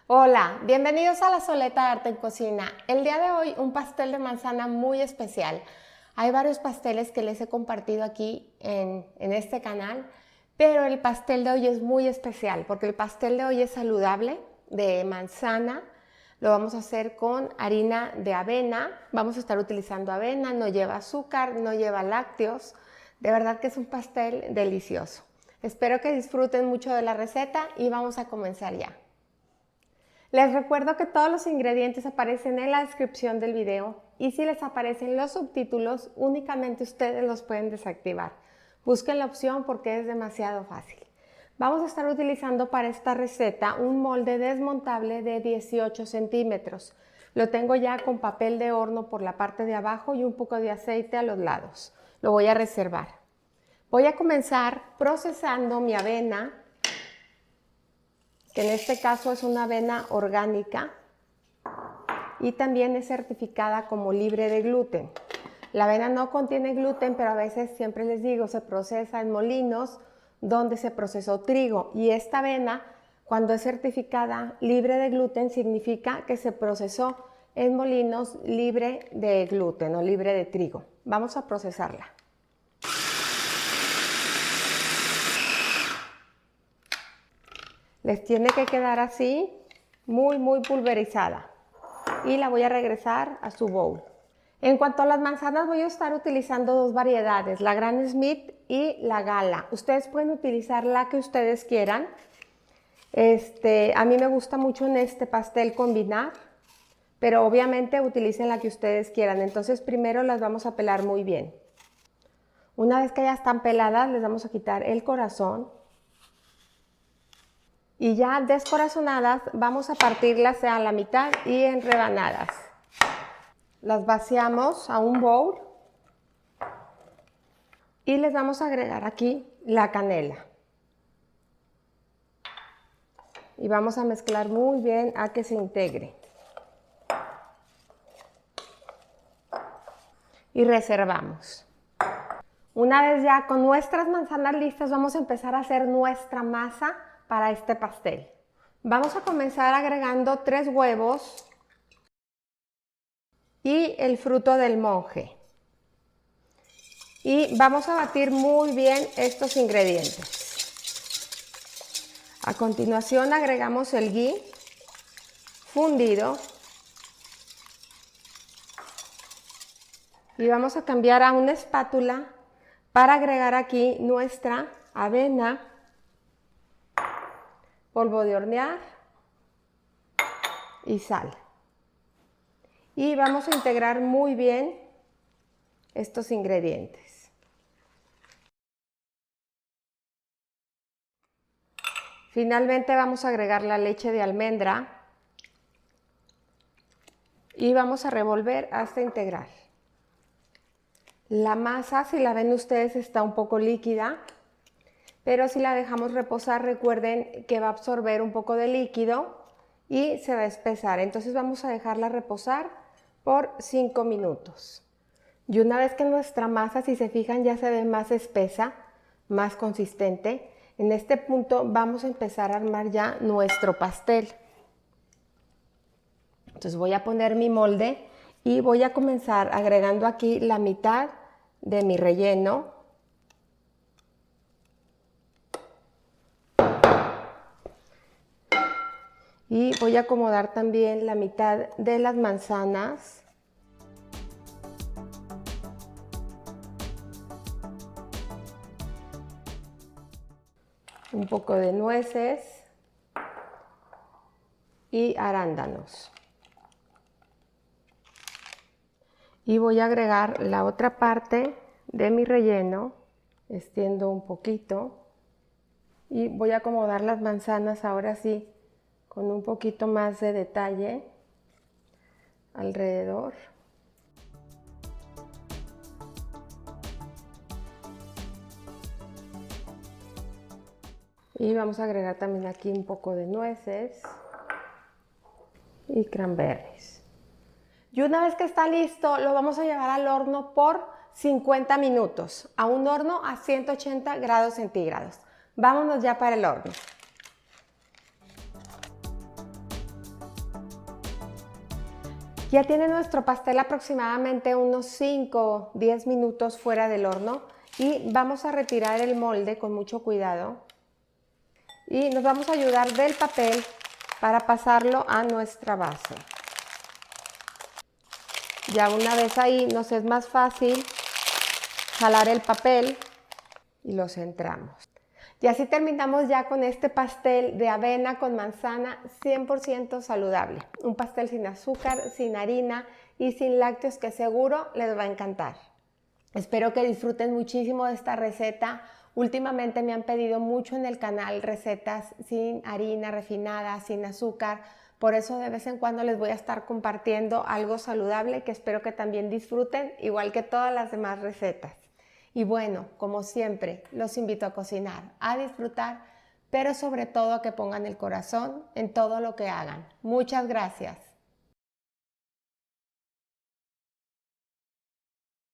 Hola, bienvenidos a La Soleta de Arte en Cocina. El día de hoy un pastel de manzana muy especial. Hay varios pasteles que les he compartido aquí en este canal, pero el pastel de hoy es muy especial porque el pastel de hoy es saludable, de manzana. Lo vamos a hacer con harina de avena. Vamos a estar utilizando avena, no lleva azúcar, no lleva lácteos. De verdad que es un pastel delicioso. Espero que disfruten mucho de la receta y vamos a comenzar ya. Les recuerdo que todos los ingredientes aparecen en la descripción del video y si les aparecen los subtítulos, únicamente ustedes los pueden desactivar. Busquen la opción porque es demasiado fácil. Vamos a estar utilizando para esta receta un molde desmontable de 18 centímetros. Lo tengo ya con papel de horno por la parte de abajo y un poco de aceite a los lados. Lo voy a reservar. Voy a comenzar procesando mi avena, que en este caso es una avena orgánica y también es certificada como libre de gluten. La avena no contiene gluten, pero a veces, siempre les digo, se procesa en molinos donde se procesó trigo. Y esta avena, cuando es certificada libre de gluten, significa que se procesó en molinos libre de gluten o libre de trigo. Vamos a procesarla. Les tiene que quedar así, muy pulverizada. Y la voy a regresar a su bowl. En cuanto a las manzanas, voy a estar utilizando dos variedades, la Granny Smith y la Gala. Ustedes pueden utilizar la que ustedes quieran. A mí me gusta mucho en este pastel combinar, pero obviamente utilicen la que ustedes quieran. Entonces primero las vamos a pelar muy bien. Una vez que ya están peladas, les vamos a quitar el corazón. Y ya descorazonadas, vamos a partirlas a la mitad y en rebanadas. Las vaciamos a un bowl y les vamos a agregar aquí la canela. Y vamos a mezclar muy bien a que se integre. Y reservamos. Una vez ya con nuestras manzanas listas, vamos a empezar a hacer nuestra masa para este pastel. Vamos a comenzar agregando 3 huevos y el fruto del monje. Y vamos a batir muy bien estos ingredientes. A continuación agregamos el ghee fundido y vamos a cambiar a una espátula para agregar aquí nuestra avena, polvo de hornear y sal. Y vamos a integrar muy bien estos ingredientes. Finalmente vamos a agregar la leche de almendra y vamos a revolver hasta integrar. La masa, si la ven ustedes, está un poco líquida, pero si la dejamos reposar, recuerden que va a absorber un poco de líquido y se va a espesar. Entonces vamos a dejarla reposar por 5 minutos. Y una vez que nuestra masa, si se fijan, ya se ve más espesa, más consistente, en este punto vamos a empezar a armar ya nuestro pastel. Entonces voy a poner mi molde y voy a comenzar agregando aquí la mitad de mi relleno. Y voy a acomodar también la mitad de las manzanas. Un poco de nueces y arándanos. Y voy a agregar la otra parte de mi relleno, extiendo un poquito y voy a acomodar las manzanas ahora sí con un poquito más de detalle alrededor. Y vamos a agregar también aquí un poco de nueces y cranberries. Y una vez que está listo, lo vamos a llevar al horno por 50 minutos, a un horno a 180 grados centígrados. Vámonos ya para el horno. Ya tiene nuestro pastel aproximadamente unos 5 o 10 minutos fuera del horno y vamos a retirar el molde con mucho cuidado y nos vamos a ayudar del papel para pasarlo a nuestra base. Ya una vez ahí nos es más fácil jalar el papel y lo centramos. Y así terminamos ya con este pastel de avena con manzana 100% saludable. Un pastel sin azúcar, sin harina y sin lácteos que seguro les va a encantar. Espero que disfruten muchísimo de esta receta. Últimamente me han pedido mucho en el canal recetas sin harina refinada, sin azúcar. Por eso de vez en cuando les voy a estar compartiendo algo saludable que espero que también disfruten, igual que todas las demás recetas. Y bueno, como siempre, los invito a cocinar, a disfrutar, pero sobre todo a que pongan el corazón en todo lo que hagan. Muchas gracias.